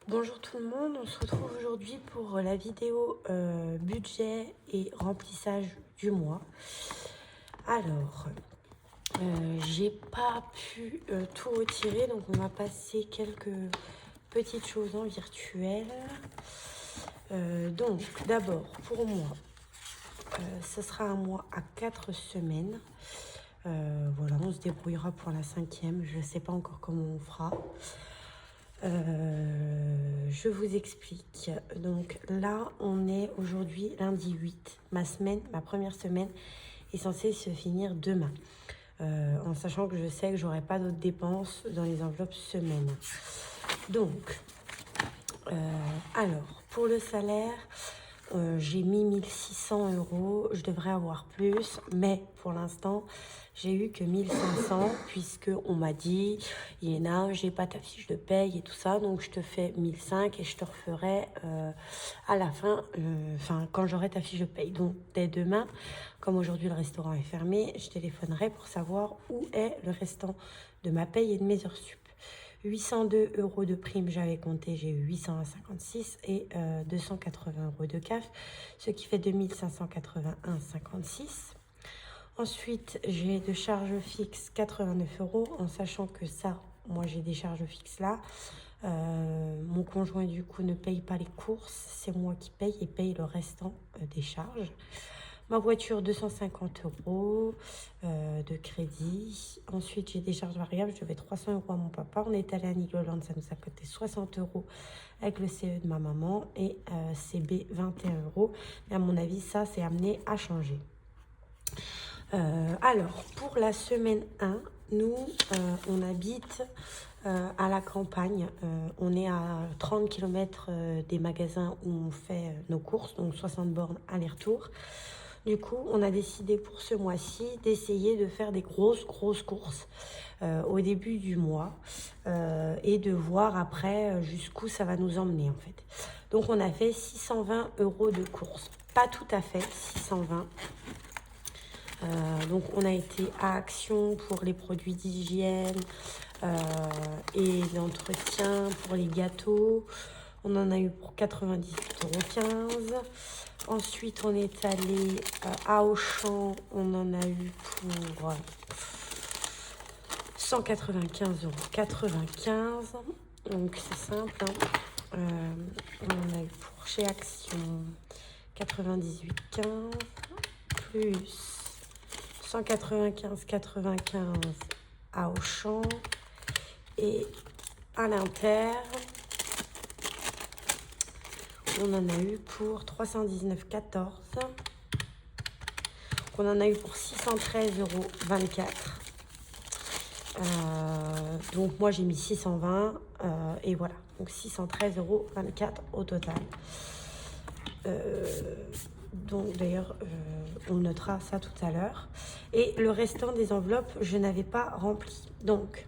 Bonjour tout le monde, on se retrouve aujourd'hui pour la vidéo budget et remplissage du mois. Alors, j'ai pas pu tout retirer, donc on va passer quelques petites choses en virtuel. Donc, d'abord, pour moi, ce sera un mois à 4 semaines. Voilà, on se débrouillera pour la 5e, je ne sais pas encore comment on fera. Je vous explique. Donc là, on est aujourd'hui lundi 8. Ma première semaine est censée se finir demain. En sachant que je sais que j'aurai pas d'autres dépenses dans les enveloppes semaine. Donc, alors, pour le salaire, j'ai mis 1600 euros. Je devrais avoir plus, mais pour l'instant, j'ai eu que 1500 puisque on m'a dit, Iléna, j'ai pas ta fiche de paye et tout ça, donc je te fais 1500 et je te referai à la fin, quand j'aurai ta fiche de paye. Donc dès demain, comme aujourd'hui le restaurant est fermé, je téléphonerai pour savoir où est le restant de ma paye et de mes heures sup. 802 euros de prime, j'avais compté, j'ai eu 856 et 280 euros de CAF, ce qui fait 2581,56. Ensuite, j'ai de charges fixes 89 euros, en sachant que ça, moi j'ai des charges fixes là. Mon conjoint du coup ne paye pas les courses, c'est moi qui paye et paye le restant des charges. Ma voiture, 250 euros de crédit. Ensuite, j'ai des charges variables. Je devais 300 euros à mon papa. On est allé à Nigoland, ça nous a coûté 60 euros avec le CE de ma maman et CB 21 euros. Mais à mon avis, ça, c'est amené à changer. Alors, pour la semaine 1, nous, on habite à la campagne. On est à 30 km des magasins où on fait nos courses, donc 60 bornes aller-retour. Du coup, on a décidé pour ce mois-ci d'essayer de faire des grosses courses au début du mois et de voir après jusqu'où ça va nous emmener en fait. Donc, on a fait 620 euros de courses. Pas tout à fait 620. Donc, on a été à Action pour les produits d'hygiène et d'entretien pour les gâteaux. On en a eu pour 98,15 €. Ensuite, on est allé à Auchan. On en a eu pour 195,95 €. Donc, c'est simple. Hein. On en a eu pour chez Action 98,15 € plus 195,95 € à Auchan. Et à l'Inter, on en a eu pour 319,14 €. On en a eu pour 613,24 €. Donc moi j'ai mis 620 et voilà. Donc 613,24 € au total. Donc d'ailleurs, on notera ça tout à l'heure. Et le restant des enveloppes, je n'avais pas rempli. Donc,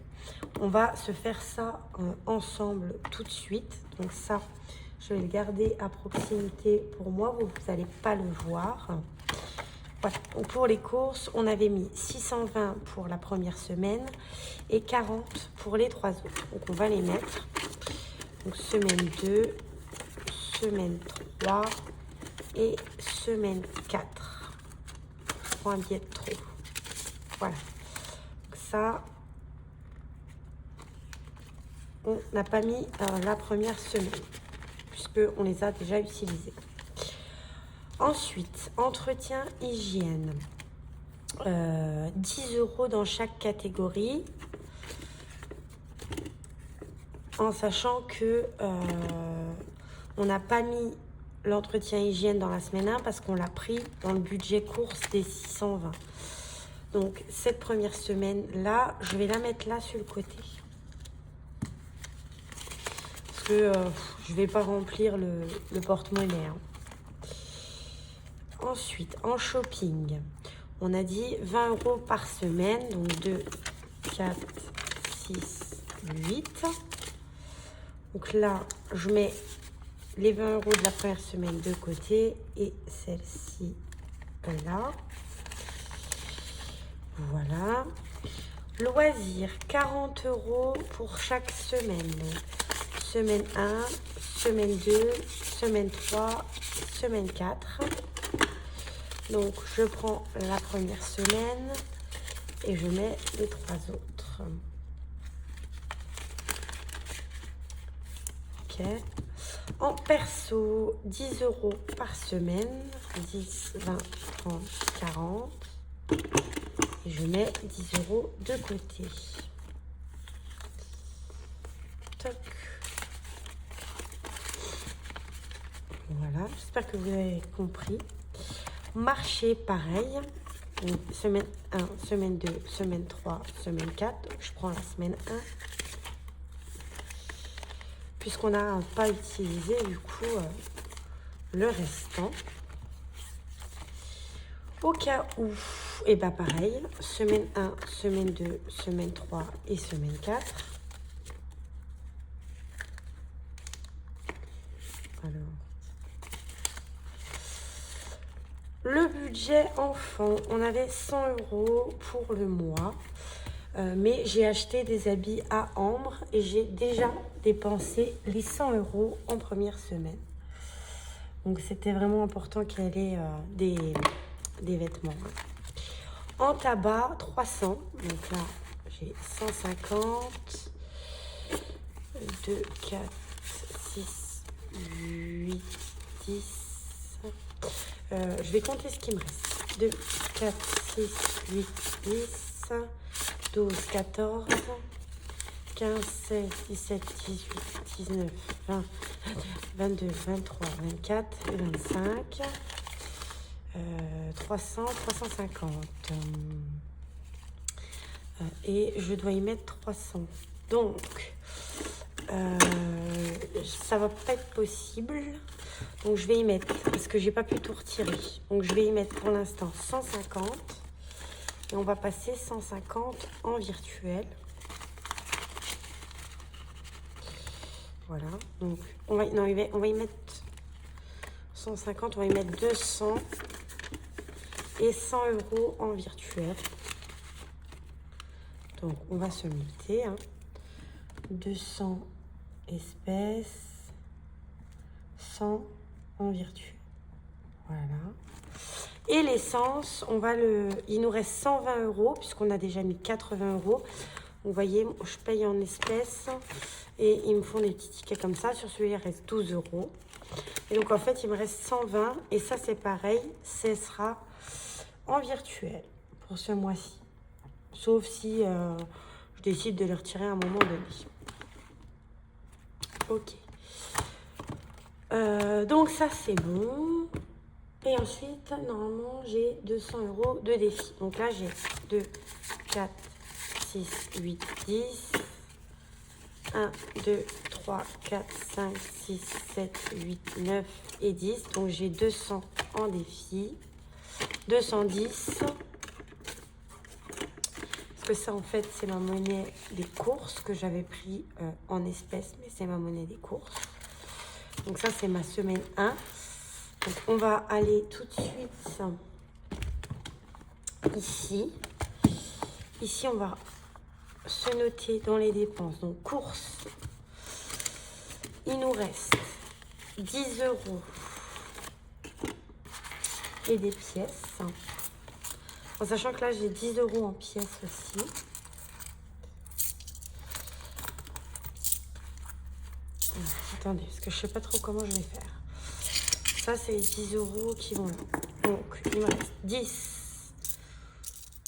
on va se faire ça ensemble tout de suite. Donc ça, je vais le garder à proximité pour moi. Vous n'allez pas le voir. Voilà. Donc pour les courses, on avait mis 620 pour la première semaine et 40 pour les 3 autres. Donc on va les mettre. Donc semaine 2, semaine 3 et semaine 4. Pour un billet de trop. Voilà. Donc ça, on n'a pas mis la première semaine, puisqu'on les a déjà utilisés. Ensuite, entretien hygiène. 10 € dans chaque catégorie. En sachant que on n'a pas mis l'entretien hygiène dans la semaine 1 parce qu'on l'a pris dans le budget course des 620. Donc, cette première semaine-là, je vais la mettre là sur le côté. Parce que je ne vais pas remplir le porte-monnaie. Hein. Ensuite, en shopping, on a dit 20 € par semaine. Donc, 2, 4, 6, 8. Donc là, je mets les 20 € de la première semaine de côté et celle-ci là. Voilà. Loisirs, 40 € pour chaque semaine. Donc, semaine 1, semaine 2, semaine 3, semaine 4. Donc, je prends la première semaine et je mets les 3 autres. Ok. En perso, 10 € par semaine. 10, 20, 30, 40. Et je mets 10 € de côté. Toc. Voilà, j'espère que vous avez compris. Marché, pareil. Donc, semaine 1, semaine 2, semaine 3, semaine 4. Donc, je prends la semaine 1. Puisqu'on n'a pas utilisé, du coup, le restant. Au cas où, et bien pareil, semaine 1, semaine 2, semaine 3 et semaine 4. Alors, le budget enfant, on avait 100 € pour le mois. Mais j'ai acheté des habits à Ambre et j'ai déjà dépensé les 100 € en première semaine. Donc c'était vraiment important qu'il y ait des vêtements. En tabac, 300. Donc là, j'ai 150. 2, 4, 6, 8, 10. Je vais compter ce qui me reste. 2, 4, 6, 8, 10. 12, 14, 15, 16, 17, 18, 19, 20, 22, 23, 24, 25, 300, 350. Et je dois y mettre 300. Donc, ça va pas être possible. Donc, je vais y mettre, parce que j'ai pas pu tout retirer. Donc, je vais y mettre pour l'instant 150. Et on va passer 150 en virtuel. Voilà. Donc, on va y mettre 150. On va y mettre 200 et 100 € en virtuel. Donc, on va se muter. 200 espèces, 100 en virtuel. Voilà. Et l'essence, il nous reste 120 € puisqu'on a déjà mis 80 €. Vous voyez, je paye en espèces et ils me font des petits tickets comme ça. Sur celui-là, il reste 12 €. Et donc, en fait, il me reste 120 et ça, c'est pareil. Ce sera en virtuel pour ce mois-ci. Sauf si je décide de le retirer à un moment donné. Ok. Donc, ça, c'est bon. Et ensuite, normalement, j'ai 200 € de défi. Donc là, j'ai 2, 4, 6, 8, 10. 1, 2, 3, 4, 5, 6, 7, 8, 9 et 10. Donc j'ai 200 en défi. 210. Parce que ça, en fait, c'est ma monnaie des courses que j'avais pris en espèces. Mais c'est ma monnaie des courses. Donc ça, c'est ma semaine 1. Donc, on va aller tout de suite ici. Ici, on va se noter dans les dépenses. Donc, courses. Il nous reste 10 € et des pièces. En sachant que là, j'ai 10 € en pièces aussi. Attendez, parce que je ne sais pas trop comment je vais faire. Ça, c'est les 10 € qui vont là. Donc, il me reste 10,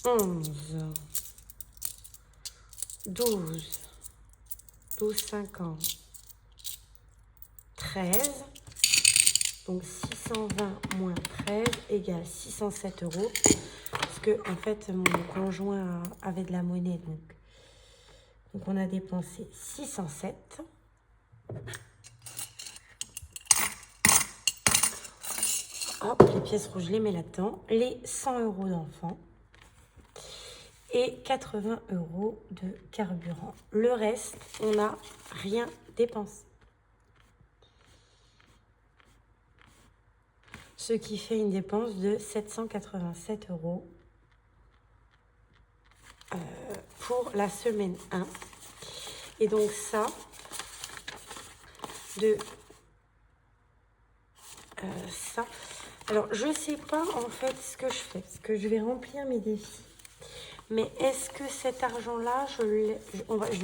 11, 12, 12,50, 13. Donc, 620 moins 13 égale 607 €. Parce que, en fait, mon conjoint avait de la monnaie. Donc on a dépensé 607. Hop, les pièces rouges, je les mets là-dedans. Les 100 € d'enfant. Et 80 € de carburant. Le reste, on n'a rien dépensé. Ce qui fait une dépense de 787 € pour la semaine 1. Et donc ça, de ça. Alors, je sais pas en fait ce que je fais, parce que je vais remplir mes défis. Mais est-ce que cet argent-là, je vais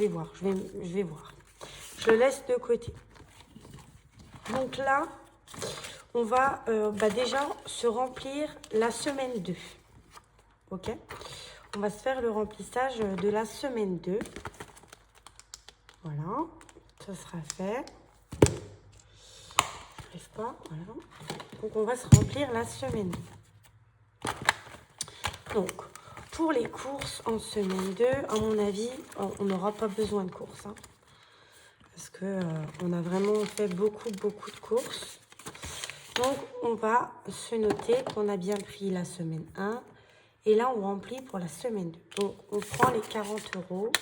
voir, je vais voir. Je le laisse de côté. Donc là, on va déjà se remplir la semaine 2. Ok? On va se faire le remplissage de la semaine 2. Voilà, ça sera fait. J'arrive pas, voilà. Donc on va se remplir la semaine 2. Donc, pour les courses en semaine 2, à mon avis, on n'aura pas besoin de courses. Hein, parce que on a vraiment fait beaucoup de courses. Donc, on va se noter qu'on a bien pris la semaine 1. Et là, on remplit pour la semaine 2. Donc, on prend les 40 €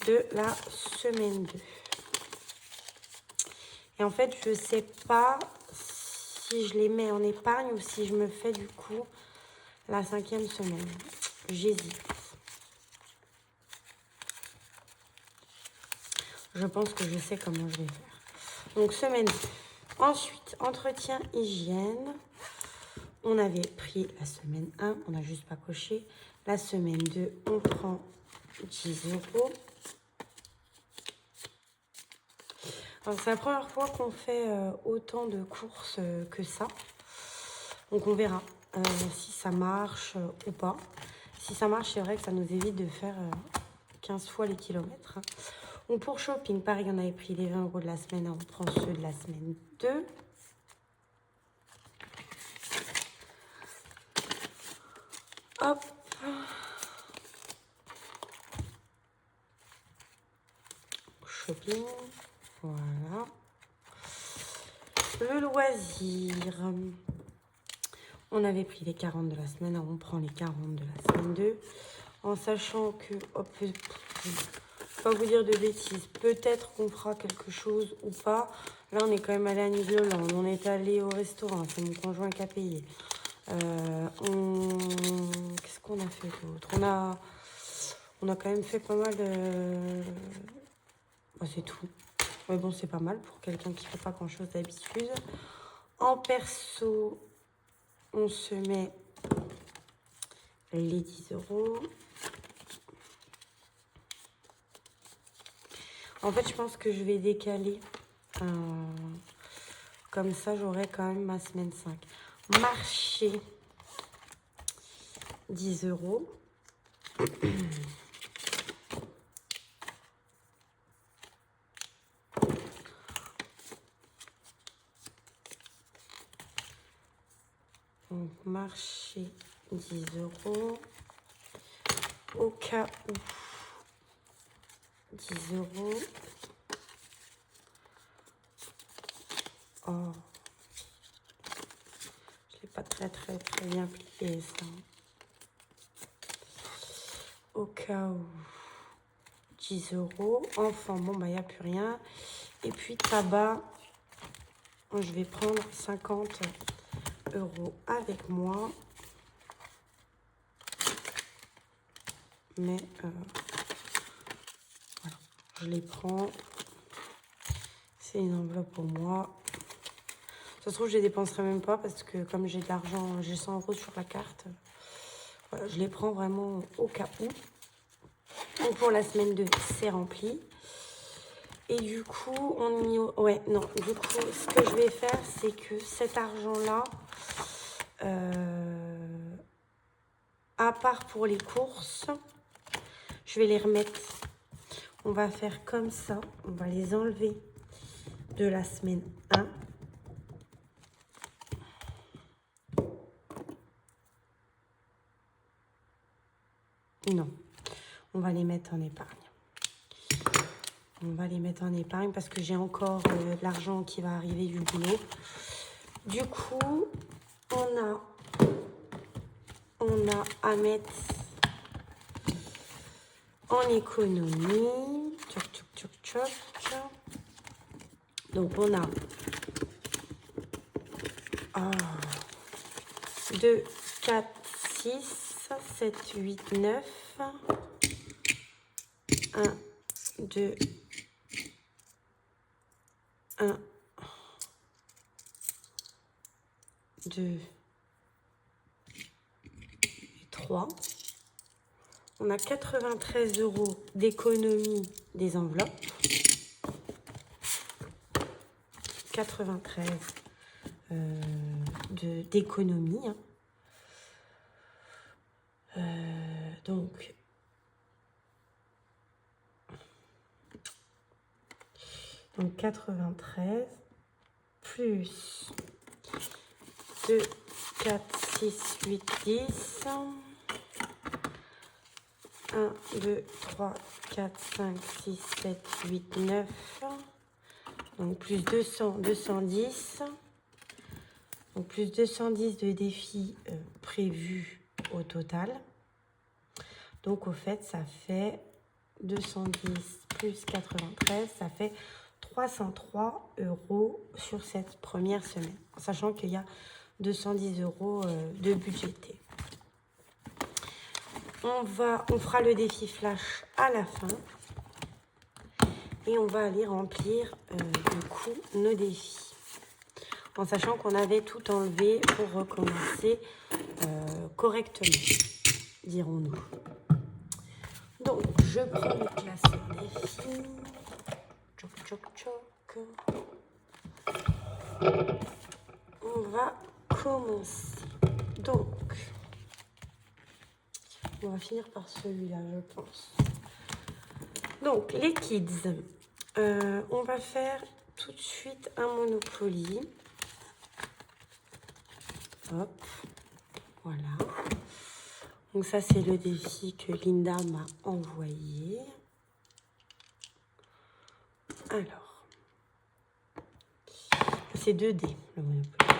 de la semaine 2. Et en fait, je ne sais pas si je les mets en épargne ou si je me fais du coup la 5e semaine. J'hésite. Je pense que je sais comment je vais faire. Donc, semaine 2. Ensuite, entretien hygiène. On avait pris la semaine 1, on n'a juste pas coché. La semaine 2, on prend 10 €. Alors, c'est la première fois qu'on fait autant de courses que ça. Donc, on verra si ça marche ou pas. Si ça marche, c'est vrai que ça nous évite de faire 15 fois les kilomètres. Hein. Donc, pour shopping, pareil, on avait pris les 20 € de la semaine 1, on prend ceux de la semaine 2. Hop. Shopping. Voilà. Le loisir. On avait pris les 40 de la semaine 1, on prend les 40 de la semaine 2. En sachant que, hop, je ne vais pas vous dire de bêtises, peut-être qu'on fera quelque chose ou pas. Là, on est quand même allé à Nigloland, on est allé au restaurant, c'est mon conjoint qui a payé. Qu'est-ce qu'on a fait d'autre? On a quand même fait pas mal de... Bah, c'est tout. Mais bon, c'est pas mal pour quelqu'un qui fait pas grand-chose d'habitude. En perso, on se met les 10 €. En fait, je pense que je vais décaler. Comme ça, j'aurai quand même ma semaine 5. Marché, 10 €. Donc, marché, 10 €. Au cas où, 10 €. Oh, je l'ai pas très bien plié ça. Au cas où, 10 €. Enfant, bon, bah, il n'y a plus rien. Et puis, tabac, je vais prendre 50 € avec moi. Mais, voilà, je les prends. C'est une enveloppe pour moi. Ça se trouve, je les dépenserai même pas parce que comme j'ai de l'argent, j'ai 100 € sur la carte. Voilà, je les prends vraiment au cas où. Donc pour la semaine 2, c'est rempli. Et du coup, ouais, non. Du coup, ce que je vais faire, c'est que cet argent-là, à part pour les courses, je vais les remettre. On va faire comme ça. On va les enlever de la semaine 1. Non, on va les mettre en épargne. On va les mettre en épargne parce que j'ai encore de l'argent qui va arriver du boulot. Du coup, on a à mettre en économie. Tchoc, tchoc, tchoc, tchoc. Donc, on a 2, 4, 6, 7, 8, 9. 1, 2, 1, 2, 3. On a 93 € d'économie des enveloppes. 93 d'économie. Hein. Donc, donc 93 plus 2, 4, 6, 8, 10. 1, 2, 3, 4, 5, 6, 7, 8, 9. Donc plus 200, 210. Donc plus 210 de défis prévus au total. Donc au fait, ça fait 210 plus 93, ça fait 303 € sur cette première semaine. Sachant qu'il y a 210 € de budgété. On fera le défi flash à la fin. Et on va aller remplir du coup nos défis. En sachant qu'on avait tout enlevé pour recommencer correctement, dirons-nous. Donc, je prends le classeur défis. Tchoc, tchoc, tchoc. On va commencer. Donc, on va finir par celui-là, je pense. Donc, les kids. On va faire tout de suite un Monopoly. Hop, voilà. Donc ça, c'est le défi que Linda m'a envoyé. Alors, c'est 2D, le Monopoly.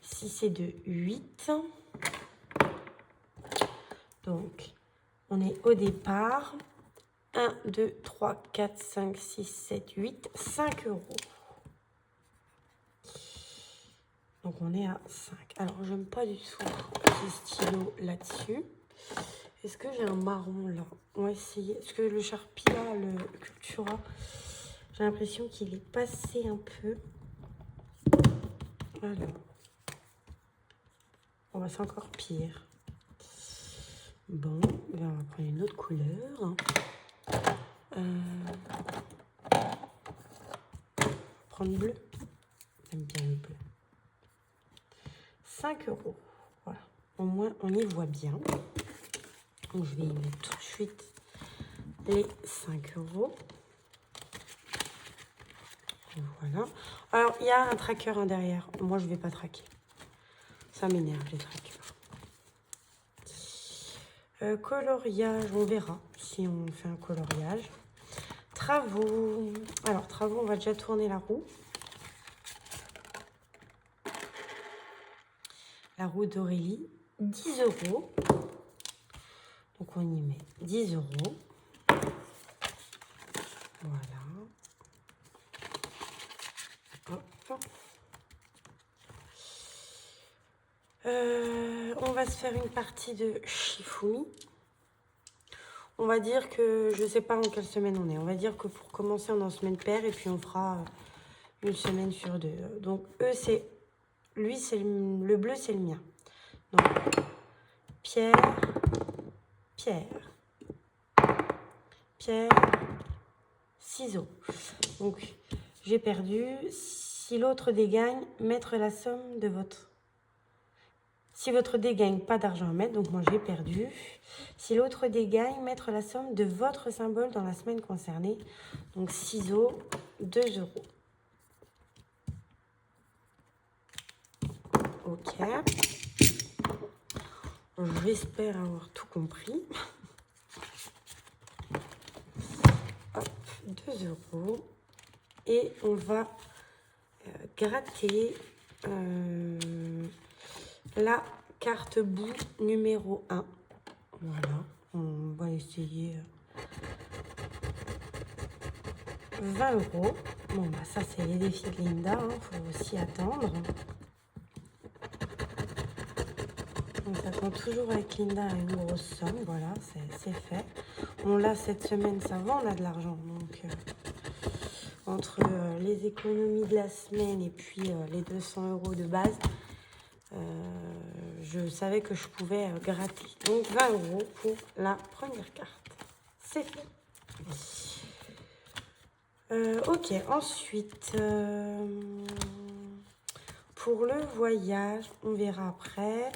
6 et 2, 8. Donc, on est au départ. 1, 2, 3, 4, 5, 6, 7, 8, 5 €. Donc, on est à 5. Alors, j'aime pas du tout ce stylo là-dessus. Est-ce que j'ai un marron là? On va essayer. Est-ce que le Sharpie là, le Cultura, j'ai l'impression qu'il est passé un peu. Alors. On va c'est encore pire. Bon, là, on va prendre une autre couleur. Prendre bleu. J'aime bien le bleu. 5 €. Voilà. Au moins, on y voit bien. Donc, je vais y mettre tout de suite les 5 €. Voilà. Alors, il y a un tracker derrière. Moi, je ne vais pas traquer. Ça m'énerve, les trackers. Coloriage, on verra si on fait un coloriage. Travaux. Alors, travaux, on va déjà tourner la roue. La roue d'Aurélie, 10 €. Donc, on y met 10 €. Voilà. Hop. On va se faire une partie de Shifumi. On va dire que, je ne sais pas en quelle semaine on est. On va dire que pour commencer, on est en semaine paire et puis on fera une semaine sur 2. Donc, eux, c'est... Lui, c'est le bleu, c'est le mien. Donc, pierre, ciseaux. Donc, j'ai perdu. Si l'autre dégagne, mettre la somme de votre... Si votre dé gagne, pas d'argent à mettre, donc moi j'ai perdu. Si l'autre dé gagne, mettre la somme de votre symbole dans la semaine concernée. Donc ciseaux, 2 €. Ok. J'espère avoir tout compris. Hop, 2 €. Et on va gratter la carte bout numéro 1. Voilà, on va essayer 20 €. Bon, bah ça, c'est les défis de Linda, hein, faut s'y attendre. On s'attend toujours avec Linda à une grosse somme, voilà, c'est fait. On l'a cette semaine, ça va, on a de l'argent, donc entre les économies de la semaine et puis les 200 € de base, je savais que je pouvais gratter. Donc 20 € pour la première carte. C'est fait. Ok, ensuite, pour le voyage, on verra après.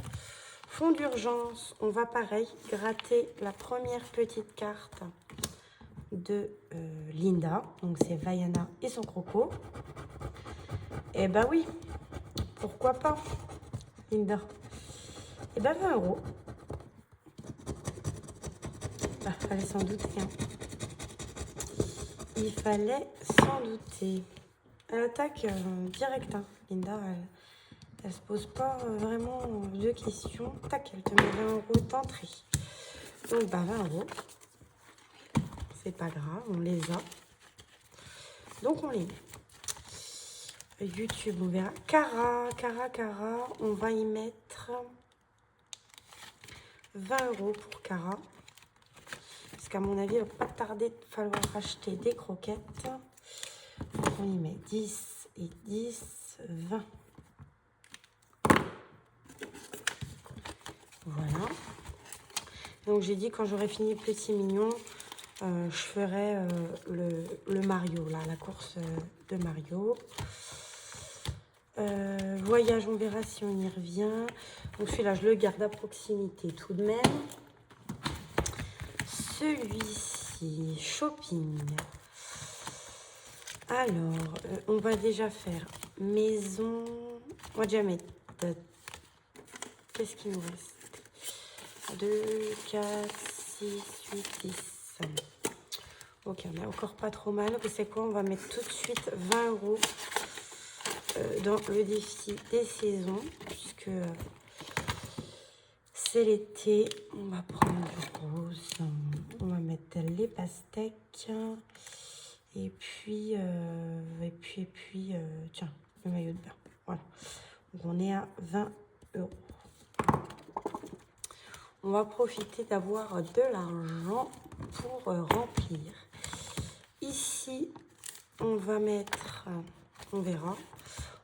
Fonds d'urgence, on va pareil gratter la première petite carte de Linda. Donc c'est Vaiana et son croco. Et bah oui, pourquoi pas, Linda. Et bah 20 €. Ah, fallait s'en douter. Hein. Il fallait s'en douter. Elle attaque direct, hein. Linda, elle se pose pas vraiment de questions. Tac, elle te met 20 € d'entrée. Donc, bah 20 €. C'est pas grave, on les a. Donc, on les met. YouTube, on verra. Cara, on va y mettre 20 € pour Cara. Parce qu'à mon avis, il va pas tarder de falloir acheter des croquettes. Donc, on y met 10 et 10, 20. Voilà. Donc j'ai dit quand j'aurai fini Petit Mignon, je ferai le Mario, là, la course de Mario. Voyage, on verra si on y revient. Donc celui-là, je le garde à proximité tout de même. Celui-ci, shopping. Alors, on va déjà faire maison. On va déjà mettre... Qu'est-ce qu'il nous reste? 2, 4, 6, 8, 10. Ok, on est encore pas trop mal. Vous savez quoi? On va mettre tout de suite 20 € dans le défi des saisons. Puisque c'est l'été. On va prendre du rose. On va mettre les pastèques. Et puis, tiens, le maillot de bain. Voilà. Donc, on est à 20 €. On va profiter d'avoir de l'argent pour remplir. Ici, on va mettre, on verra.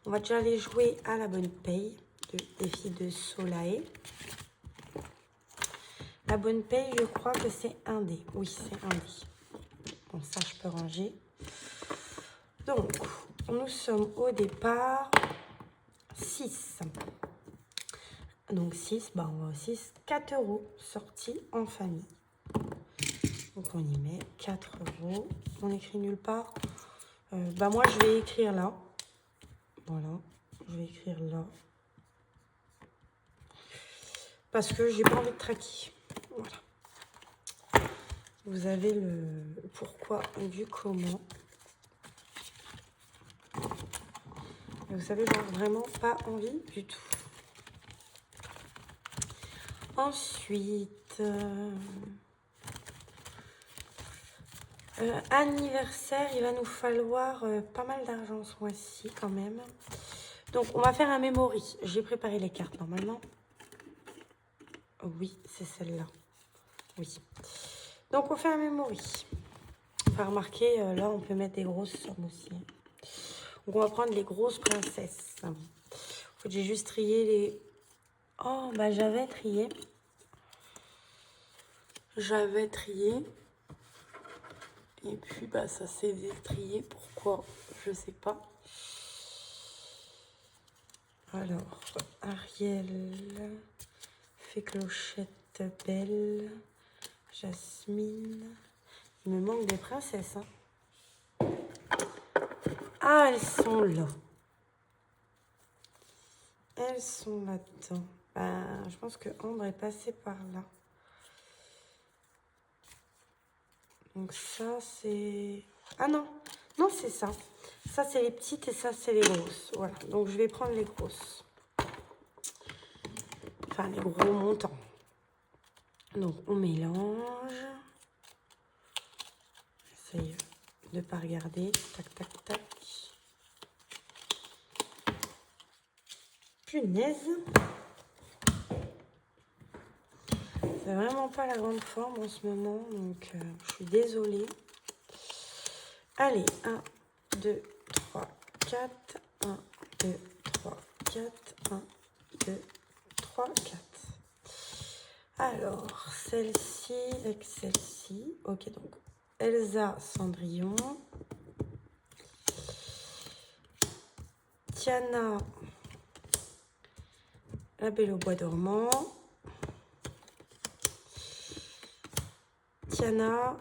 On va déjà aller jouer à la bonne paye de défi de Solae. La bonne paye, je crois que c'est un dé. Oui, c'est un dé. Bon, ça, je peux ranger. Donc, nous sommes au départ 6. Donc 6, bah on va aussi 4 € sortis en famille. Donc on y met 4 €. On écrit nulle part. Bah moi je vais écrire là. Voilà, je vais écrire là. Parce que j'ai pas envie de traquer. Voilà. Vous avez le pourquoi du comment. Et vous savez, genre vraiment pas envie du tout. Ensuite, anniversaire, il va nous falloir pas mal d'argent ce mois-ci quand même. Donc, on va faire un memory. J'ai préparé les cartes normalement. Oui, c'est celle-là. Oui. Donc, on fait un memory. Enfin, remarquez, là, on peut mettre des grosses sommes aussi. Donc, on va prendre les grosses princesses. J'ai juste trié les... Oh, bah j'avais trié. Et puis, bah ça s'est détrié. Pourquoi? Je sais pas. Alors, Ariel, Fée Clochette, Belle, Jasmine. Il me manque des princesses. Hein. Ah, elles sont là. Elles sont là-dedans. Ben, je pense que Ambre est passée par là. Donc ça, c'est... Ah non, non, c'est ça. Ça, c'est les petites et ça, c'est les grosses. Voilà, donc je vais prendre les grosses. Enfin, les gros montants. Donc, on mélange. J'essaye de ne pas regarder. Tac, tac, tac. Punaise. C'est vraiment pas la grande forme en ce moment, donc je suis désolée. Allez, 1, 2, 3, 4. 1, 2, 3, 4. 1, 2, 3, 4. Alors, celle-ci avec celle-ci. Ok, donc Elsa Cendrillon. Tiana, La Belle au Bois dormant. Tiana.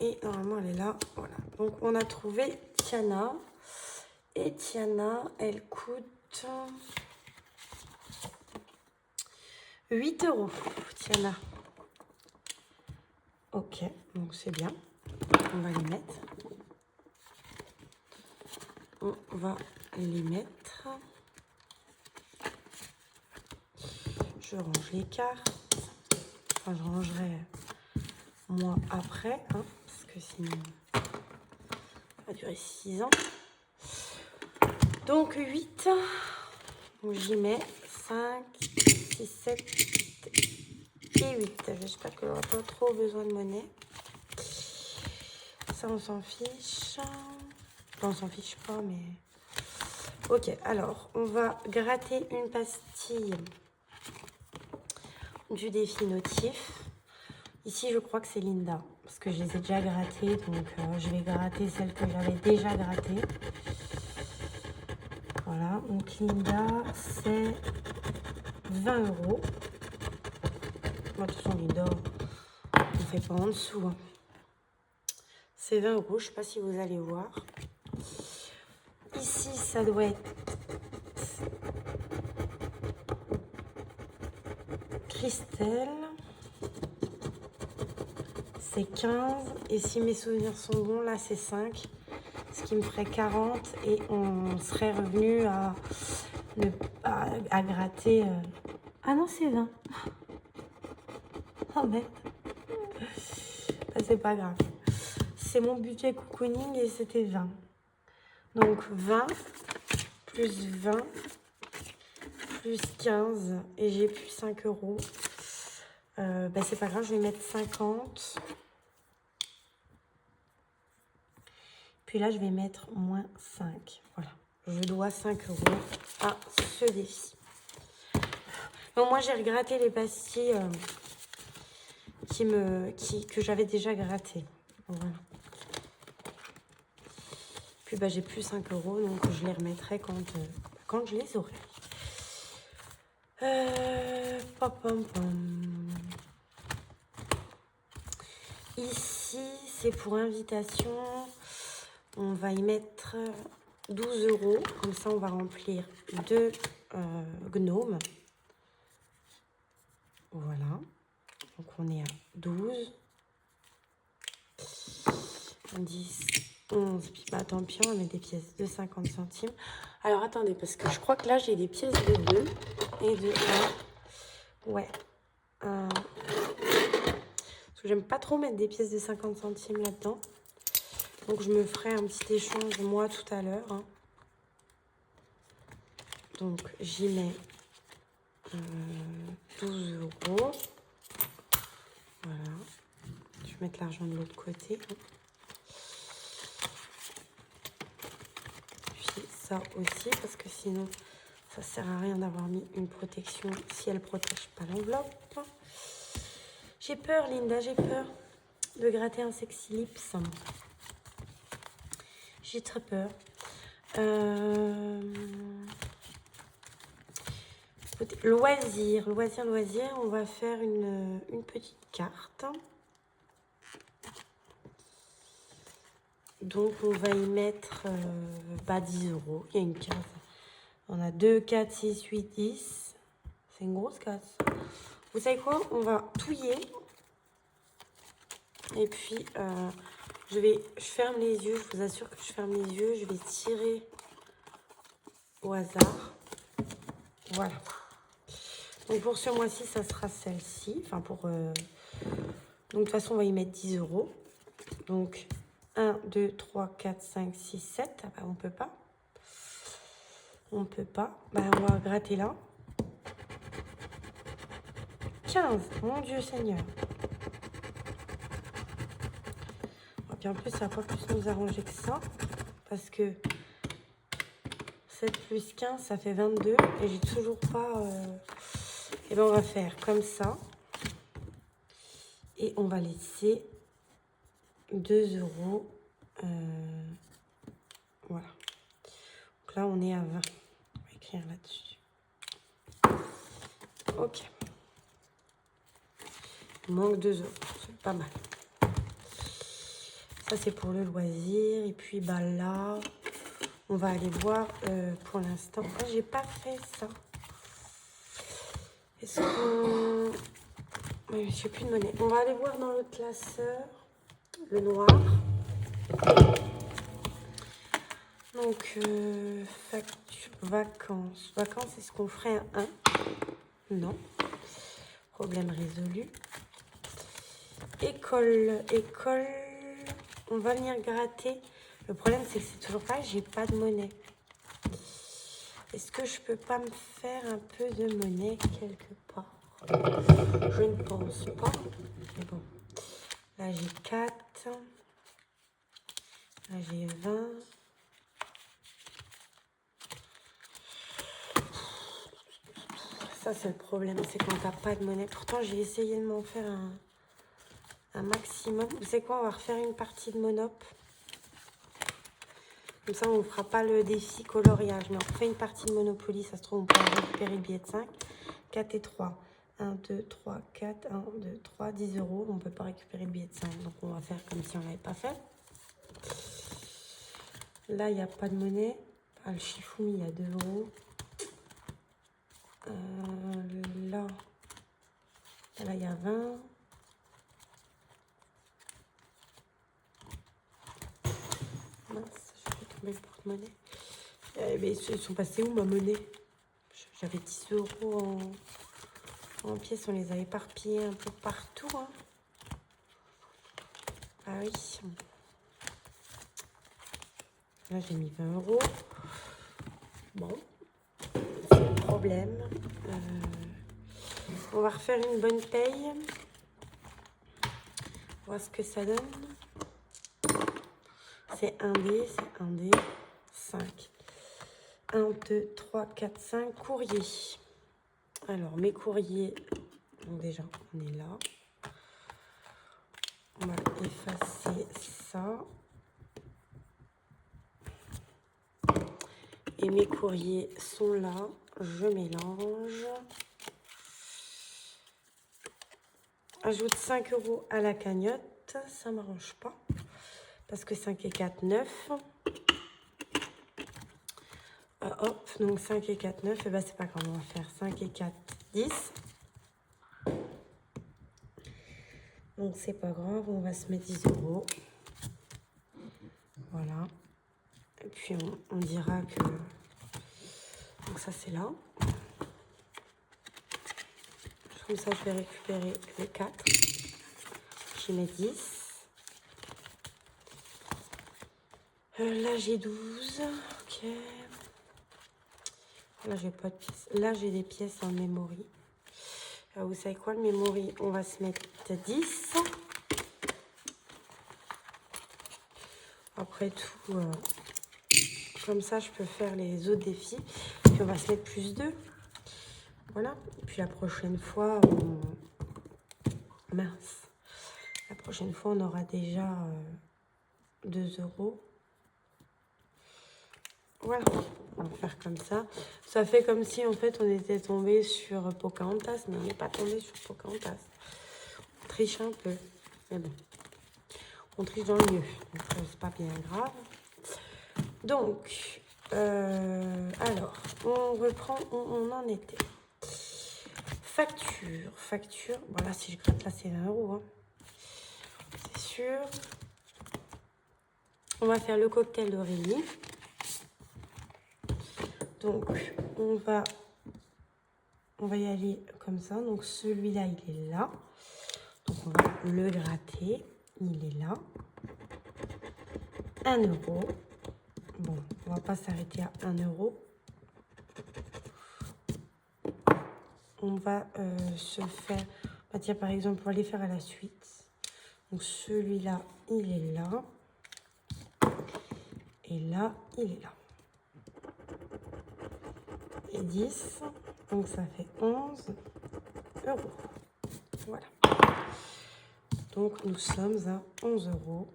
Et normalement, elle est là. Voilà. Donc, on a trouvé Tiana. Et Tiana, elle coûte 8 €. Tiana. Ok, donc c'est bien. On va les mettre. On va les mettre. Je range les cartes. Enfin, je rangerai moi après, hein, parce que sinon, ça va durer 6 ans. Donc 8. Donc j'y mets 5, 6, 7 et 8. J'espère que j'aurai pas trop besoin de monnaie. Ça, on s'en fiche. Enfin, on s'en fiche pas, mais... Ok, alors, on va gratter une pastille du défi notif. Ici, je crois que c'est Linda, parce que je les ai déjà grattées, donc je vais gratter celle que j'avais déjà grattée. Voilà, donc Linda, c'est 20 €. Moi, de toute façon, Linda, on ne fait pas en dessous. Hein. C'est 20 €, je ne sais pas si vous allez voir. Ici, ça doit être Christelle. C'est 15. Et si mes souvenirs sont bons, là, c'est 5. Ce qui me ferait 40. Et on serait revenu à gratter... Ah non, c'est 20. Oh merde. Bah, c'est pas grave. C'est mon budget cocooning et c'était 20. Donc 20 plus 20 plus 15 et j'ai plus 5 €. Bah, c'est pas grave, je vais mettre 50. Puis là, je vais mettre moins 5. Voilà. Je dois 5 € à ce défi. Donc moi, j'ai regratté les pastilles que j'avais déjà grattées. Voilà. Puis bah, j'ai plus 5 €, donc je les remettrai quand je les aurai. Ici, c'est pour invitation. On va y mettre 12 €. Comme ça, on va remplir 2 gnomes. Voilà. Donc, on est à 12. 10, 11. Puis, bah, tant pis, on va mettre des pièces de 50 centimes. Alors, attendez, parce que je crois que là, j'ai des pièces de 2 et de 1. Ouais. Parce que j'aime pas trop mettre des pièces de 50 centimes là-dedans. Donc, je me ferai un petit échange, moi, tout à l'heure. Hein. Donc, j'y mets 12 €. Voilà. Je vais mettre l'argent de l'autre côté. Hein. Puis, ça aussi, parce que sinon, ça sert à rien d'avoir mis une protection si elle ne protège pas l'enveloppe. J'ai peur, Linda, j'ai peur de gratter un sexy lips. J'ai très peur. Loisir, on va faire une petite carte. Donc, on va y mettre 10 €. Il y a une case. On a 2, 4, 6, 8, 10. C'est une grosse case. Vous savez quoi? On va touiller. Et puis, je ferme les yeux. Je vous assure que je ferme les yeux. Je vais tirer au hasard. Voilà. Donc, pour ce mois-ci, ça sera celle-ci. Enfin, donc, de toute façon, on va y mettre 10 €. Donc, 1, 2, 3, 4, 5, 6, 7. Ah bah, on peut pas. On peut pas. Bah, on va gratter là. 15. Mon Dieu Seigneur. Et puis en plus, ça va pas plus nous arranger que ça. parce que 7 plus 15, ça fait 22. Et j'ai toujours pas... Et bien, on va faire comme ça. Et on va laisser 2 €. Voilà. Donc là, on est à 20. On va écrire là-dessus. Ok. Il manque 2 €. C'est pas mal. Ça, c'est pour le loisir. Et puis, bah là, on va aller voir pour l'instant. Ah, j'ai pas fait ça. Est-ce qu'on... Oui, je n'ai plus de monnaie. On va aller voir dans le classeur, le noir. Donc, facture, vacances. Vacances, est-ce qu'on ferait un 1? Non. Problème résolu. École. École. On va venir gratter. Le problème, c'est que c'est toujours pas, j'ai pas de monnaie. Est-ce que je peux pas me faire un peu de monnaie quelque part? Je ne pense pas. Mais bon. Là, j'ai 4. Là, j'ai 20. Ça, c'est le problème. C'est quand t'as pas de monnaie. Pourtant, j'ai essayé de m'en faire un maximum. Vous savez quoi? On va refaire une partie de Monop. Comme ça, on ne fera pas le défi coloriage. Mais on fait une partie de Monopoly. Ça se trouve, on peut récupérer le billet de 5. 4 et 3. 1, 2, 3, 4. 1, 2, 3, 10 €. On ne peut pas récupérer le billet de 5. Donc, on va faire comme si on ne l'avait pas fait. Là, il n'y a pas de monnaie. Ah, le Shifumi, il y a 2 €. Là, il y a 20. Mince, je vais tomber le porte-monnaie. Mais ils sont passés où ma monnaie? J'avais 10 € en pièces, on les a éparpillés un peu partout. Hein. Ah oui. Là, j'ai mis 20 €. Bon, c'est le problème. On va refaire une bonne paye. Voir ce que ça donne. C'est 1 dé, c'est 1 dé. 5. 1, 2, 3, 4, 5. Courrier. Alors, mes courriers. Donc déjà, on est là. On va effacer ça. Et mes courriers sont là. Je mélange. Ajoute 5 € à la cagnotte. Ça ne m'arrange pas. Parce que 5 et 4, 9. Hop, donc 5 et 4, 9. Et ben c'est pas grave, on va faire 5 et 4, 10. Donc c'est pas grave, on va se mettre 10 €. Voilà. Et puis on dira que... Donc ça c'est là. Comme ça je vais récupérer les 4. J'y mets 10. Là j'ai 12. Ok. Là j'ai pas de pièces. Là j'ai des pièces en memory. Vous savez quoi, le memory, on va se mettre 10. Après tout, comme ça, je peux faire les autres défis. Puis on va se mettre plus 2. Voilà. Et puis la prochaine fois, mince. La prochaine fois, on aura déjà 2 €. Voilà. On va faire comme ça. Ça fait comme si, en fait, on était tombé sur Pocahontas, mais on n'est pas tombé sur Pocahontas. On triche un peu. Mais bon. On triche dans le mieux. Donc, c'est pas bien grave. Donc, alors, on reprend où on en était. Facture. Facture. Voilà, si je gratte là, c'est 20 €. Hein. C'est sûr. On va faire le cocktail d'Aurélie. Donc, on va y aller comme ça. Donc, celui-là, il est là. Donc, on va le gratter. Il est là. 1 €. Bon, on va pas s'arrêter à 1 €. On va se faire... Bah, tiens, par exemple, on va les faire à la suite. Donc, celui-là, il est là. Et là, il est là. Et 10, donc ça fait 11 euros. Voilà. Donc nous sommes à 11 euros.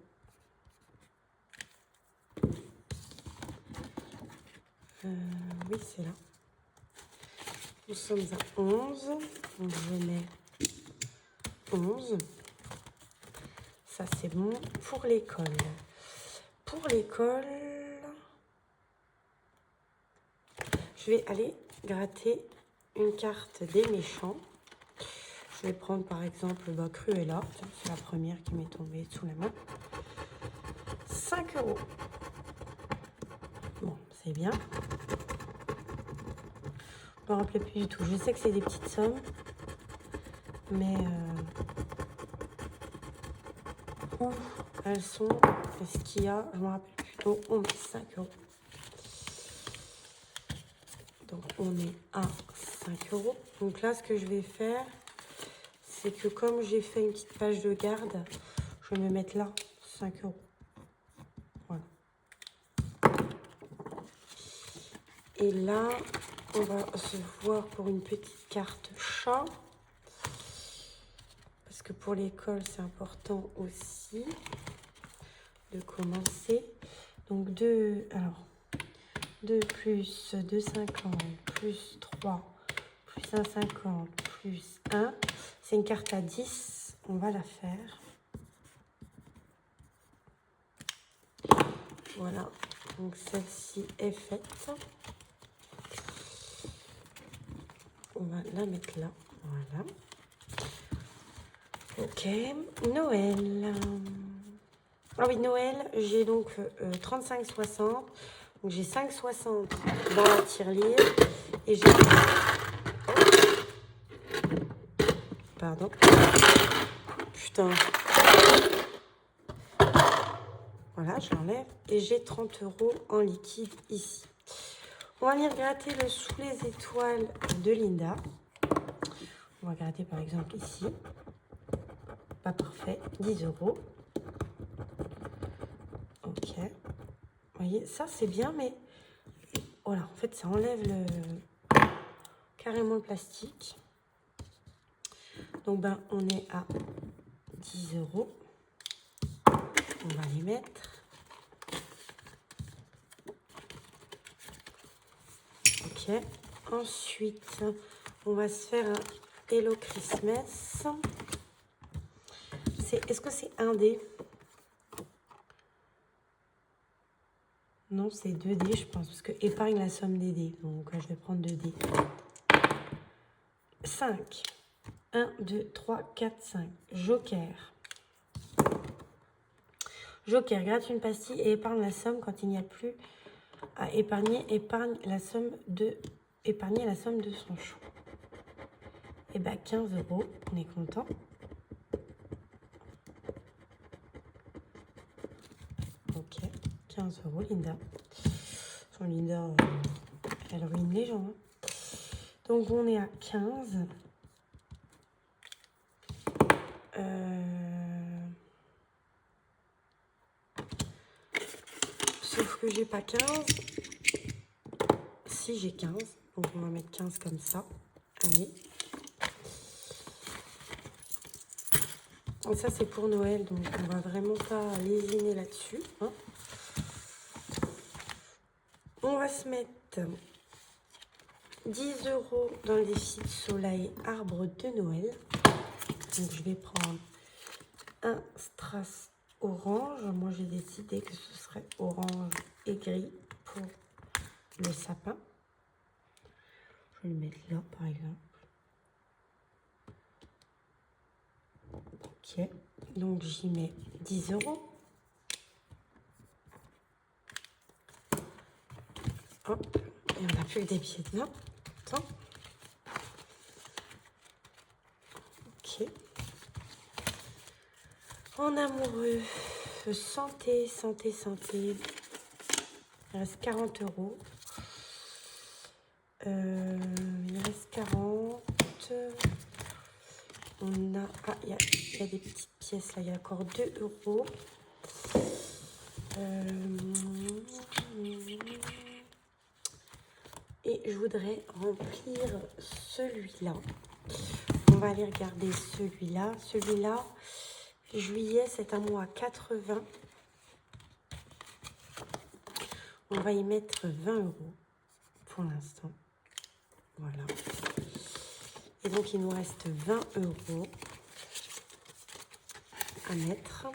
Oui, c'est là. Nous sommes à 11. Donc je mets 11. Ça, c'est bon pour l'école. Pour l'école, je vais aller gratter une carte des méchants. Je vais prendre par exemple Cruella. C'est la première qui m'est tombée sous la main. 5 euros. Bon, c'est bien. Je ne me rappelais plus du tout. Je sais que c'est des petites sommes. Mais où elles sont, est-ce qu'il y a, je me rappelle plus. Donc on met 5 euros. Donc on est à 5 euros. Donc là, ce que je vais faire, c'est que comme j'ai fait une petite page de garde, je vais me mettre là 5 euros. Voilà. Et là, on va se voir pour une petite carte chat. Parce que pour l'école, c'est important aussi de commencer. Donc 2 plus 2,50 plus 3 plus 1,50 plus 1. C'est une carte à 10. On va la faire. Voilà. Donc celle-ci est faite. On va la mettre là. Voilà. Ok. Noël. Ah oui, Noël, j'ai donc 35,60. Donc j'ai 5,60 dans la tirelire. Et j'ai... Pardon. Putain. Voilà, je l'enlève. Et j'ai 30 euros en liquide ici. On va venir gratter le sous les étoiles de Linda. On va gratter par exemple ici. Pas parfait. 10 euros. Ok. Vous voyez, ça c'est bien, mais voilà, en fait, ça enlève carrément le plastique. Donc, ben, on est à 10 euros. On va les mettre. Ok. Ensuite, on va se faire un Hello Christmas. Est-ce que c'est un dé? Non, c'est 2 dés, je pense, parce que épargne la somme des dés. Donc, je vais prendre 2 dés. 5. 1, 2, 3, 4, 5. Joker. Joker, gratte une pastille et épargne la somme quand il n'y a plus à épargner. Épargner la somme de son choix. Et bien, 15 euros, on est content. Ok, 15 euros, Linda. Son Linda, elle ruine les gens. Hein. Donc, on est à 15. Sauf que j'ai pas 15. Si, j'ai 15. Donc, on va mettre 15 comme ça. Allez. Et ça, c'est pour Noël. Donc, on va vraiment pas lésiner là-dessus. Hein. On va se mettre 10 euros dans le défi de soleil arbre de Noël. Donc, je vais prendre un strass orange. Moi, j'ai décidé que ce serait orange et gris pour le sapin. Je vais le mettre là, par exemple. Ok. Donc, j'y mets 10 euros. Hop. Et on n'a plus que des billets de main. Attends. Ok. En amoureux, santé, santé, santé. Il reste 40 euros. Il reste 40. On a... Ah, il y a des petites pièces là. Il y a encore 2 euros. Et je voudrais remplir celui-là. On va aller regarder celui-là. Celui-là, juillet, c'est un mois 80. On va y mettre 20 € pour l'instant. Voilà. Et donc, il nous reste 20 € à mettre.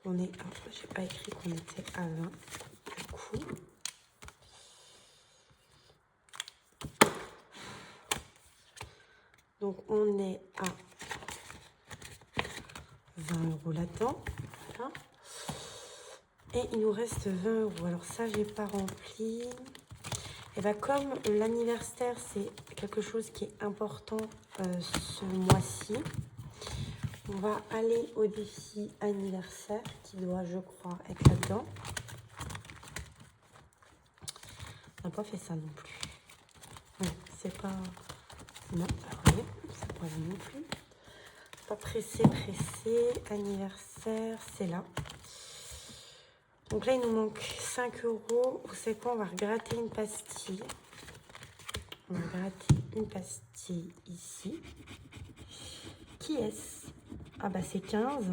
On est à... J'ai pas écrit qu'on était à 20. Du coup... Donc, on est à 20 € là-dedans. Voilà. Et il nous reste 20 €. Alors ça, j'ai pas rempli. Et bien, comme l'anniversaire, c'est quelque chose qui est important ce mois-ci, on va aller au défi anniversaire qui doit, je crois, être là-dedans. On n'a pas fait ça non plus. Ouais, c'est pas... Non, oui, c'est pas là non plus. Pas pressé. Anniversaire, c'est là. Donc là, il nous manque 5 €. Vous savez quoi? On va gratter une pastille. On va gratter une pastille ici. Qui est-ce? Ah bah c'est 15.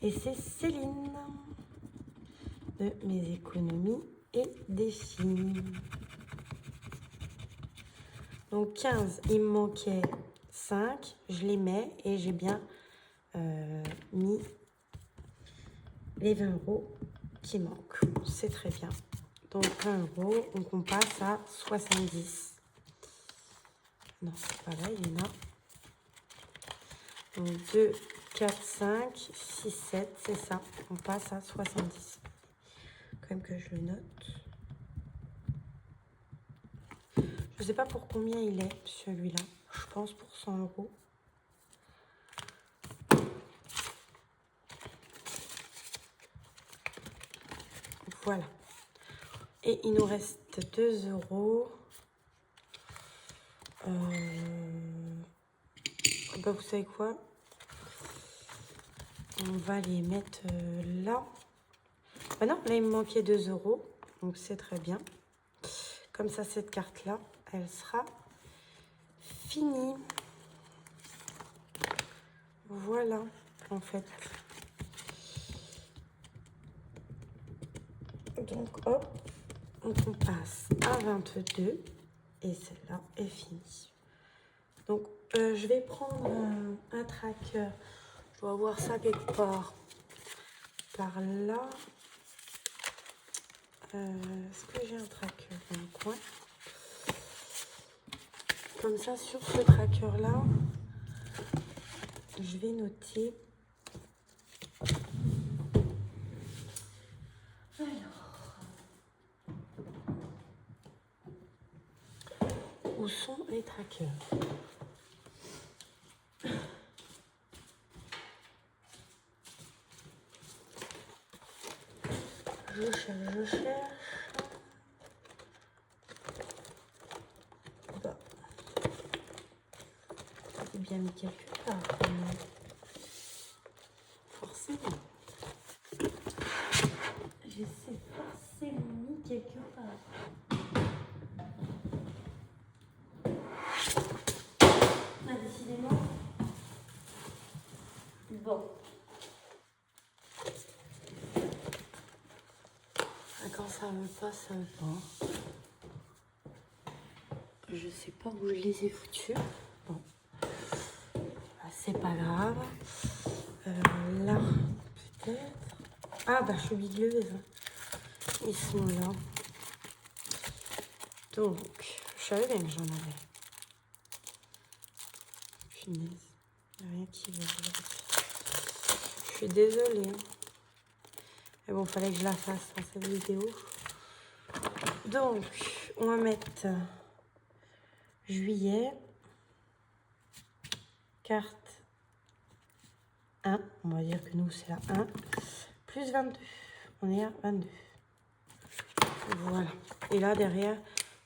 Et c'est Céline. De mes économies et défis. Donc 15, il me manquait 5. Je les mets et j'ai bien mis les 20 € qui manquent. C'est très bien. Donc 20 €, donc on passe à 70. Non, c'est pas là, il y en a. Donc 2, 4, 5, 6, 7, c'est ça. On passe à 70. Quand même que je le note. Je sais pas pour combien il est, celui-là. Je pense pour 100 €. Voilà. Et il nous reste 2 €. Bah, vous savez quoi? On va les mettre là. Ah non, là, il me manquait 2 €. Donc, c'est très bien. Comme ça, cette carte-là, elle sera finie. Voilà, en fait. Donc, hop, on passe à 22. Et celle-là est finie. Donc, je vais prendre un tracker. Je dois avoir ça quelque part. Par là. Est-ce que j'ai un tracker dans le coin? Comme ça, sur ce tracker-là, je vais noter. Alors, où sont les trackers? Je cherche. Bah, c'est bien mis quelque part. Forcément. J'essaie forcément mis quelque part. Ah, décidément. Bon. Quand ça veut pas, ça veut pas. Je sais pas où je les ai foutus. Bon. Bah, c'est pas grave. Là, peut-être. Ah, bah, je suis bigleuse. Ils sont là. Donc, je savais bien que j'en avais. Punaise. Il n'y a rien qui va. Je suis désolée. Mais bon, fallait que je la fasse dans cette vidéo. Donc, on va mettre juillet. Carte 1. On va dire que nous, c'est la 1. Plus 22. On est à 22. Voilà. Et là, derrière,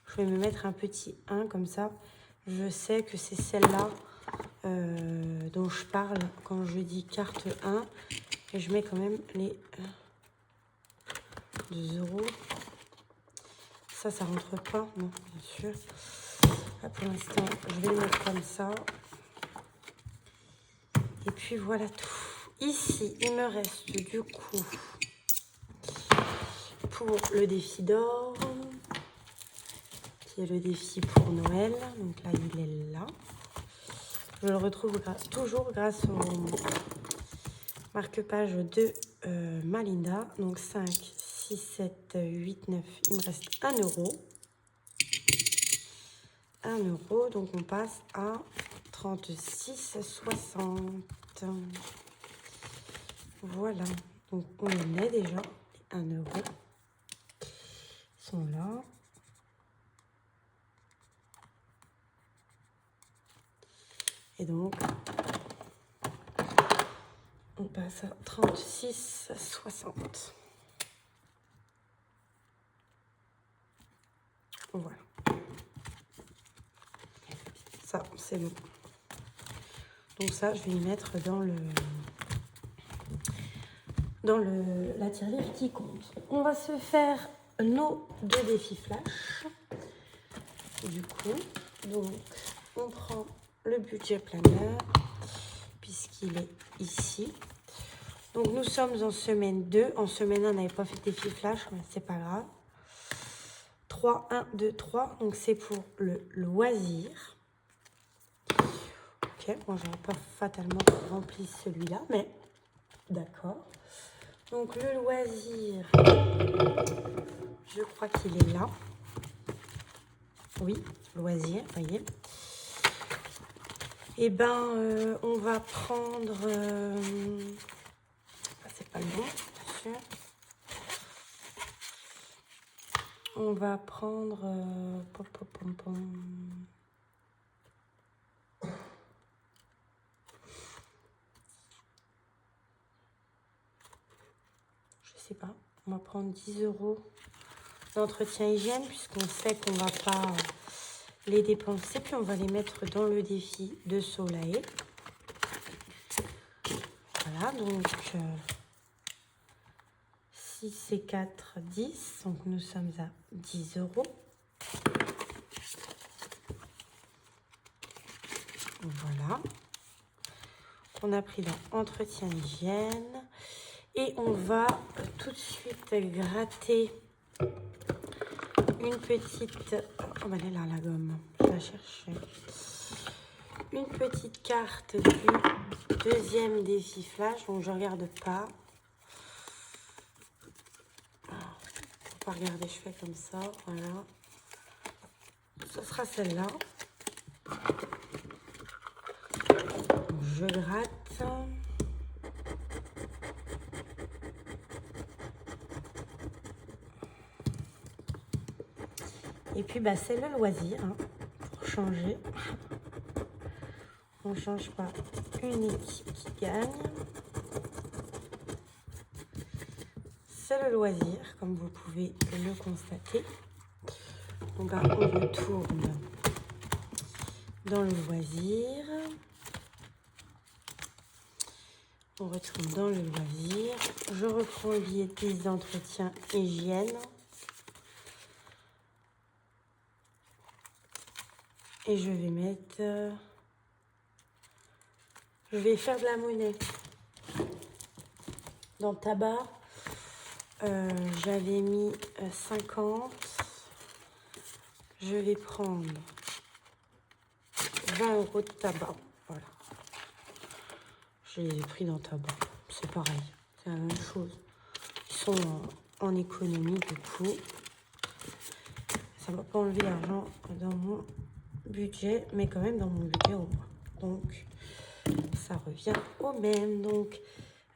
je vais me mettre un petit 1 comme ça. Je sais que c'est celle-là dont je parle quand je dis carte 1. Et je mets quand même les 2 euros. Ça rentre pas, non, bien sûr. Là, pour l'instant, je vais le mettre comme ça. Et puis voilà tout. Ici, il me reste du coup pour le défi d'or, qui est le défi pour Noël. Donc là, il est là. Je le retrouve toujours grâce au marque-page de Malinda. Donc 5, 6, 7, 8, 9. Il me reste 1 euro. 1 euro. Donc on passe à 36,60. Voilà. Donc on en est déjà. 1 euro. Ils sont là. Et donc, on passe à 36,60. Voilà. Ça, c'est bon. Donc ça, je vais y mettre dans la tirelire qui compte. On va se faire nos 2 défis flash. Du coup, donc, on prend le budget planeur, puisqu'il est ici. Donc, nous sommes en semaine 2. En semaine 1, on n'avait pas fait de défi flash, mais c'est pas grave. 3, 1, 2, 3. Donc, c'est pour le loisir. Ok, moi, j'aurais pas fatalement rempli celui-là, mais d'accord. Donc, le loisir, je crois qu'il est là. Oui, loisir, vous voyez. Eh ben, on va prendre... c'est pas le bon, bien sûr. On va prendre... je sais pas. On va prendre 10 euros d'entretien hygiène, puisqu'on sait qu'on va pas les dépenser. Puis on va les mettre dans le défi de Soleil. Voilà, donc... 6 et 4, 10. Donc, nous sommes à 10 euros. Voilà. On a pris dans entretien hygiène. Et on va tout de suite gratter une petite... Oh, ben elle est là, la gomme. Je la cherchais. Une petite carte du deuxième défi flash. Donc, je ne regarde pas. Pas regarder, je fais comme ça, voilà. Ce sera celle-là. Je gratte. Et puis bah c'est le loisir, hein, pour changer. On ne change pas une équipe qui gagne. C'est le loisir, comme vous pouvez le constater. Donc on retourne dans le loisir. On retourne dans le loisir. Je reprends le billet de piste d'entretien hygiène. Et je vais mettre... je vais faire de la monnaie. Dans le tabac, j'avais mis 50. Je vais prendre 20 euros de tabac. Voilà. Je les ai pris dans le tabac. C'est pareil. C'est la même chose. Ils sont en économie du coup. Ça ne va pas enlever l'argent dans mon budget, mais quand même dans mon budget au moins. Donc, ça revient au même. Donc,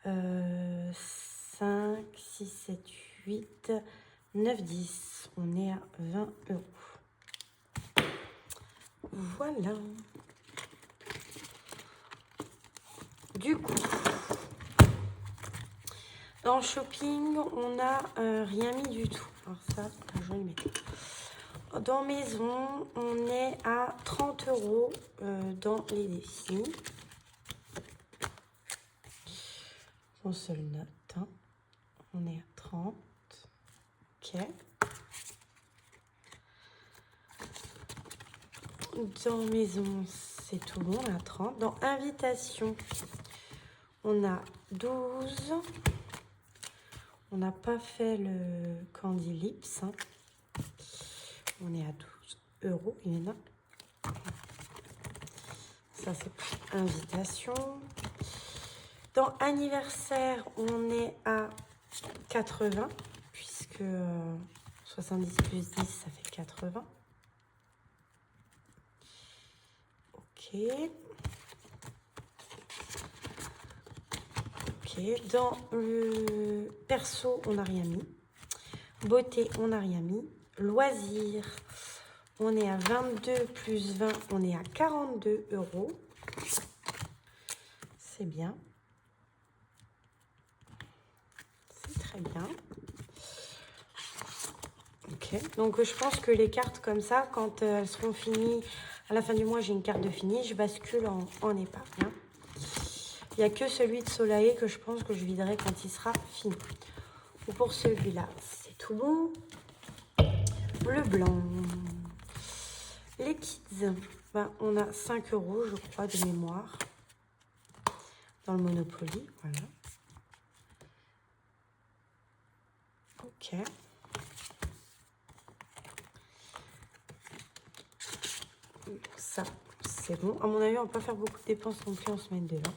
5, 6, 7, 8, 9, 10. On est à 20 euros. Voilà. Du coup, dans le shopping, on n'a rien mis du tout. Alors ça, je vais le mettre. Dans maison, on est à 30 euros dans les défis. On se le note. Hein. On est à 30. Ok. Dans maison, c'est tout bon, on a 30. Dans invitation, on a 12. On n'a pas fait le Candy Lips. Hein. On est à 12 €. Il y en a. Ça, c'est pour invitation. Dans anniversaire, on est à 80, puisque 70 plus 10, ça fait 80. Ok. Ok. Dans le perso, on n'a rien mis. Beauté, on n'a rien mis. Loisirs, on est à 22 plus 20, on est à 42 €. C'est bien. C'est très bien. Ok. Donc, je pense que les cartes comme ça, quand elles seront finies, à la fin du mois, j'ai une carte de fini, je bascule en épargne. Hein. Il n'y a que celui de Soleil que je pense que je viderai quand il sera fini. Et pour celui-là, c'est tout bon. Le blanc. Les kids, ben, on a 5 €, je crois, de mémoire. Dans le Monopoly, voilà. Ok. Ça, c'est bon. À mon avis, on va pas faire beaucoup de dépenses non plus en semaine 2. Hein.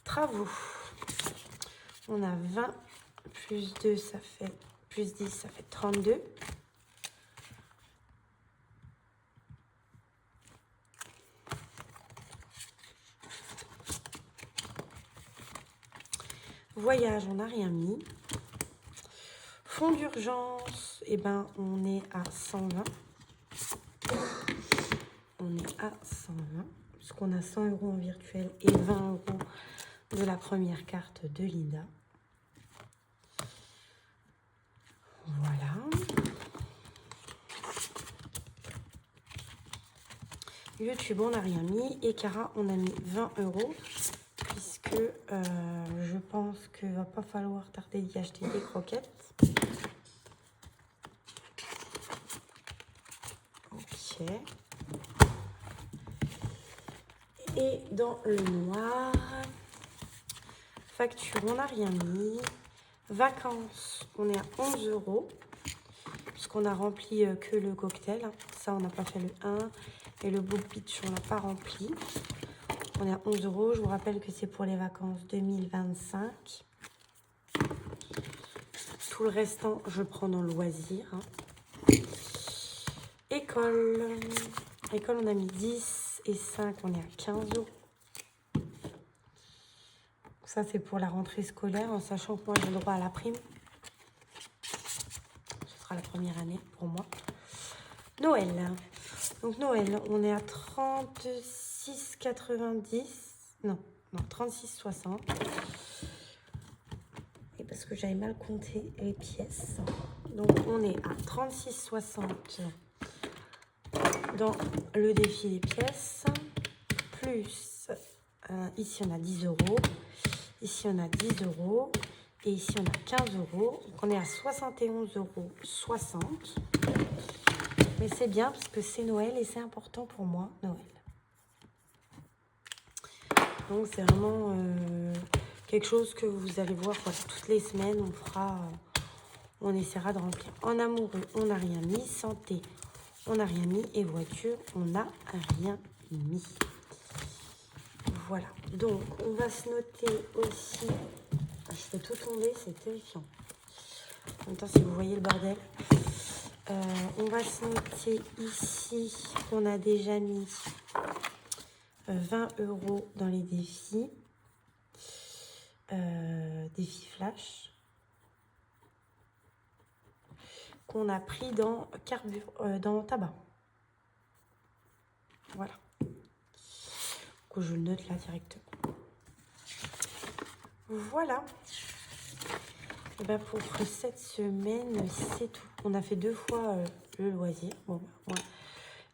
Travaux. On a 20 plus 2, ça fait plus 10, ça fait 32. Voyage, on n'a rien mis. Fonds d'urgence, eh ben, on est à 120. On est à 120, puisqu'on a 100 € en virtuel et 20 € de la première carte de Linda. Voilà. YouTube, on n'a rien mis. Et Cara, on a mis 20 €, puisque je pense qu'il ne va pas falloir tarder d'y acheter des croquettes. Ok. Et dans le noir, facture, on n'a rien mis. Vacances, on est à 11 €, puisqu'on a rempli que le cocktail. Ça, on n'a pas fait le 1. Et le Book Beach, on n'a pas rempli. On est à 11 €. Je vous rappelle que c'est pour les vacances 2025. Tout le restant, je prends dans le loisir. Hein. École. École, on a mis 10 et 5, on est à 15 €. Ça, c'est pour la rentrée scolaire, en sachant que moi, j'ai le droit à la prime. Ce sera la première année pour moi. Noël. Donc, Noël, on est à 36,90. Non, 36,60. Et parce que j'avais mal compté les pièces. Donc, on est à 36,60 dans le défi des pièces. Plus, ici, on a 10 €. Ici, on a 10 €. Et ici, on a 15 €. Donc, on est à 71,60 €. Mais c'est bien parce que c'est Noël et c'est important pour moi, Noël. Donc, c'est vraiment quelque chose que vous allez voir voilà, toutes les semaines. On essaiera de remplir. En amoureux, on n'a rien mis. Santé, on n'a rien mis. Et voiture, on n'a rien mis. Voilà. Donc, on va se noter aussi. Je fais tout tomber, c'est terrifiant. En même temps, si vous voyez le bordel. On va se noter ici qu'on a déjà mis 20 € dans les défis. Défis flash. Qu'on a pris dans dans tabac. Voilà. Que je le note là directement. Voilà. Et ben pour cette semaine, c'est tout. On a fait 2 fois le loisir. Bon, moi,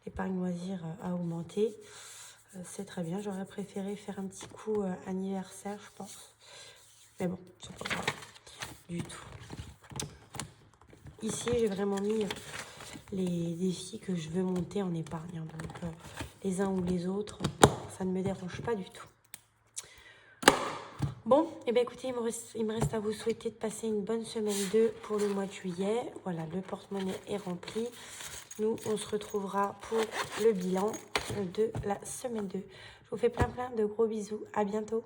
l'épargne loisir a augmenté. C'est très bien. J'aurais préféré faire un petit coup anniversaire, je pense. Mais bon, c'est pas grave du tout. Ici, j'ai vraiment mis les défis que je veux monter en épargne. Hein. Donc, les uns ou les autres, ça ne me dérange pas du tout. Bon, et bien écoutez, il me reste à vous souhaiter de passer une bonne semaine 2 pour le mois de juillet. Voilà, le porte-monnaie est rempli. Nous, on se retrouvera pour le bilan de la semaine 2. Je vous fais plein de gros bisous. À bientôt.